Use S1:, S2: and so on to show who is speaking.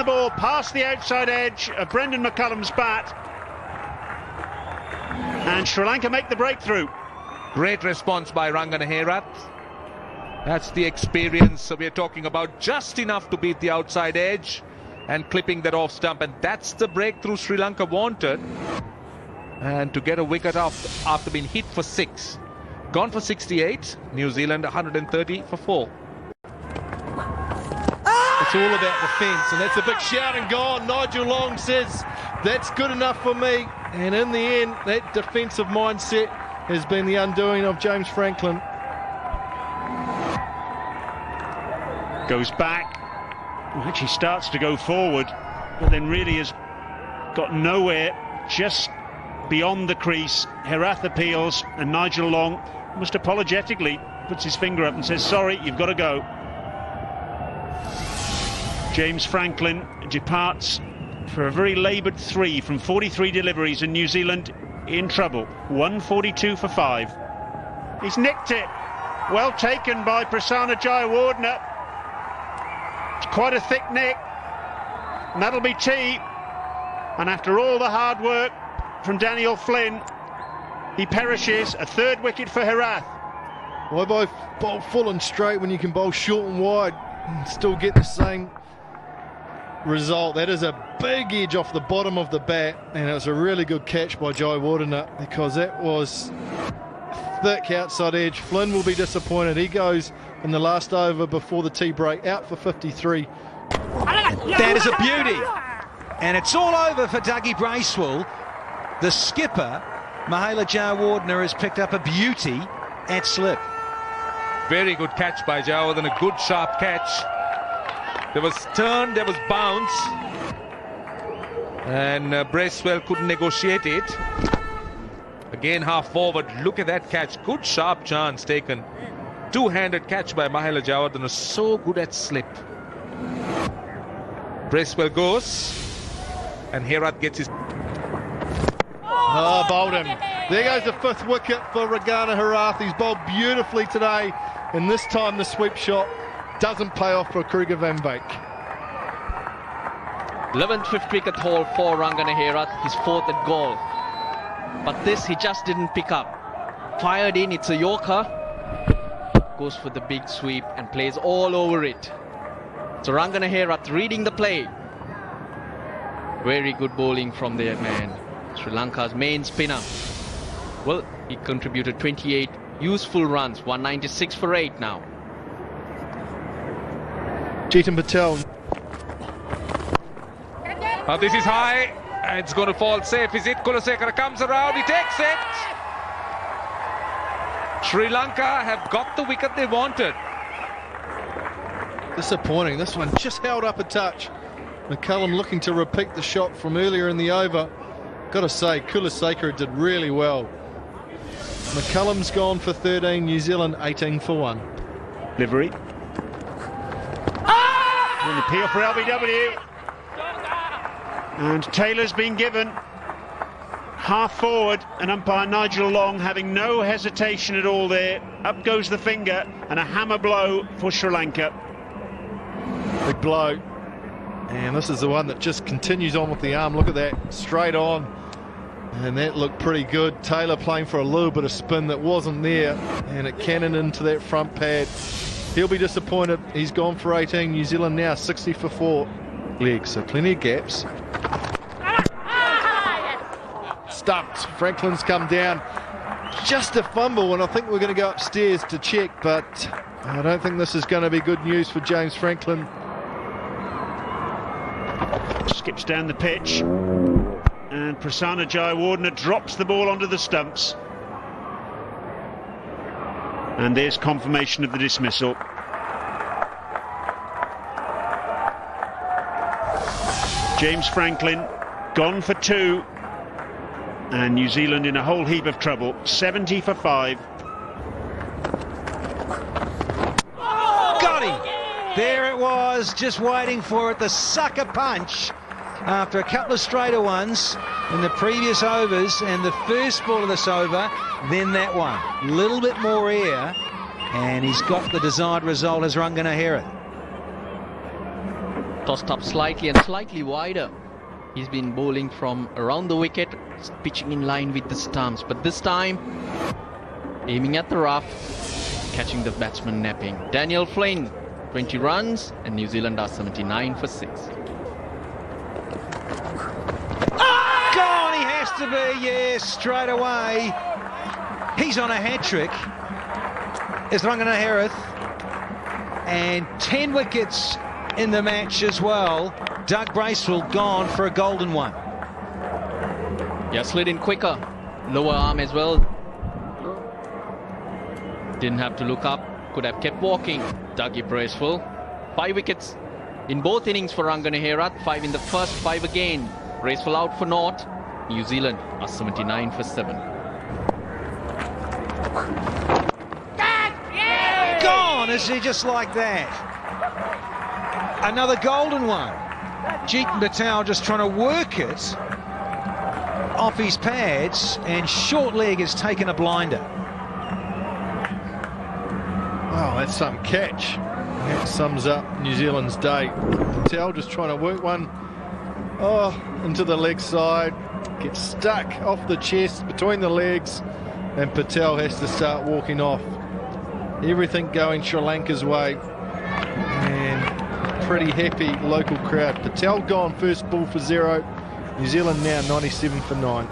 S1: the ball past the outside edge of Brendan McCullum's bat, and Sri Lanka make the breakthrough.
S2: Great response by Rangana Herath. That's the experience we're talking about, just enough to beat the outside edge and clipping that off stump, and that's the breakthrough Sri Lanka wanted. And to get a wicket after being hit for 6. Gone for 68, New Zealand 130 for 4.
S3: It's all about defence, and that's a big shout and gone. Nigel Long says, that's good enough for me. And in the end, that defensive mindset has been the undoing of James Franklin.
S1: Goes back, well, actually starts to go forward, but then really has got nowhere, just beyond the crease. Herath appeals, and Nigel Long, almost apologetically, puts his finger up and says, sorry, you've got to go. James Franklin departs for a very laboured 3 from 43 deliveries, and New Zealand in trouble. 142 for 5. He's nicked it. Well taken by Prasanna Jayawardene. It's quite a thick nick. And that'll be tea. And after all the hard work from Daniel Flynn, he perishes. A 3rd wicket for Herath.
S3: Why both bowl full and straight when you can bowl short and wide and still get the same result? That is a big edge off the bottom of the bat, and it was a really good catch by Jayawardene, because that was thick outside edge. Flynn will be disappointed. He goes in the last over before the tea break, out for 53.
S4: That is a beauty, and it's all over for Dougie Bracewell. The skipper, Mahela Jayawardene, has picked up a beauty at slip.
S2: Very good catch by Jayawardene, a good sharp catch. There was turn, there was bounce, and Bracewell couldn't negotiate it. Again half forward, look at that catch, good sharp chance taken. Two-handed catch by Mahela Jayawardene, so good at slip. Bracewell goes, and Herath gets his...
S3: Oh, bowled him. There goes the 5th wicket for Rangana Herath. He's bowled beautifully today, and this time the sweep shot doesn't pay off for Kruger van Beek.
S5: 11th, 5th wicket haul for Rangana Herath, his 4th at Galle. But this he just didn't pick up. Fired in, it's a Yorker. Goes for the big sweep and plays all over it. So Rangana Herath reading the play. Very good bowling from their man, Sri Lanka's main spinner. Well, he contributed 28 useful runs, 196 for 8 now.
S3: Chetan Patel.
S2: This is high. It's going to fall safe. Is it? Kulasekara comes around. He takes it. Sri Lanka have got the wicket they wanted.
S3: Disappointing. This one just held up a touch. McCullum looking to repeat the shot from earlier in the over. Got to say, Kulasekara did really well. McCullum's gone for 13. New Zealand 18 for 1.
S1: Livery. An appeal for LBW, and Taylor's been given half forward, and umpire Nigel Long having no hesitation at all there. Up goes the finger, and a hammer blow for Sri Lanka.
S3: Big blow, and this is the one that just continues on with the arm. Look at that, straight on, and that looked pretty good. Taylor playing for a little bit of spin that wasn't there, and it cannoned into that front pad. He'll be disappointed. He's gone for 18. New Zealand now 60 for 4 legs, so plenty of gaps. Stumped. Franklin's come down. Just a fumble, and I think we're going to go upstairs to check, but I don't think this is going to be good news for James Franklin.
S1: Skips down the pitch, and Prasanna Jayawardene drops the ball onto the stumps. And there's confirmation of the dismissal. James Franklin gone for 2, and New Zealand in a whole heap of trouble. 70 for 5.
S4: Got him! There it was, just waiting for it, the sucker punch after a couple of straighter ones in the previous overs, and the first ball of this over, then that one. A little bit more air, and he's got the desired result as Rangana Herath.
S5: Tossed up slightly and slightly wider. He's been bowling from around the wicket, pitching in line with the stumps. But this time, aiming at the rough, catching the batsman napping. Daniel Flynn, 20 runs, and New Zealand are 79 for 6.
S4: Gone, he has to be, yes, straight away. He's on a hat-trick. It's Rangana Herath. And 10 wickets in the match as well. Doug Bracewell gone for a golden one.
S5: Yeah, slid in quicker. Lower arm as well. Didn't have to look up. Could have kept walking. Dougie Bracewell. 5 wickets in both innings for Rangana Herath. 5 in the first, 5 again. Bracewell out for naught. New Zealand are 79 for 7.
S4: Gone, is he just like that? Another golden one. Jeetan Patel just trying to work it off his pads, and short leg has taken a blinder.
S3: Wow, that's some catch. That sums up New Zealand's day. Patel just trying to work one into the leg side. Gets stuck off the chest between the legs, and Patel has to start walking off. Everything going Sri Lanka's way. And pretty happy local crowd. Patel gone first ball for 0. New Zealand now 97 for 9.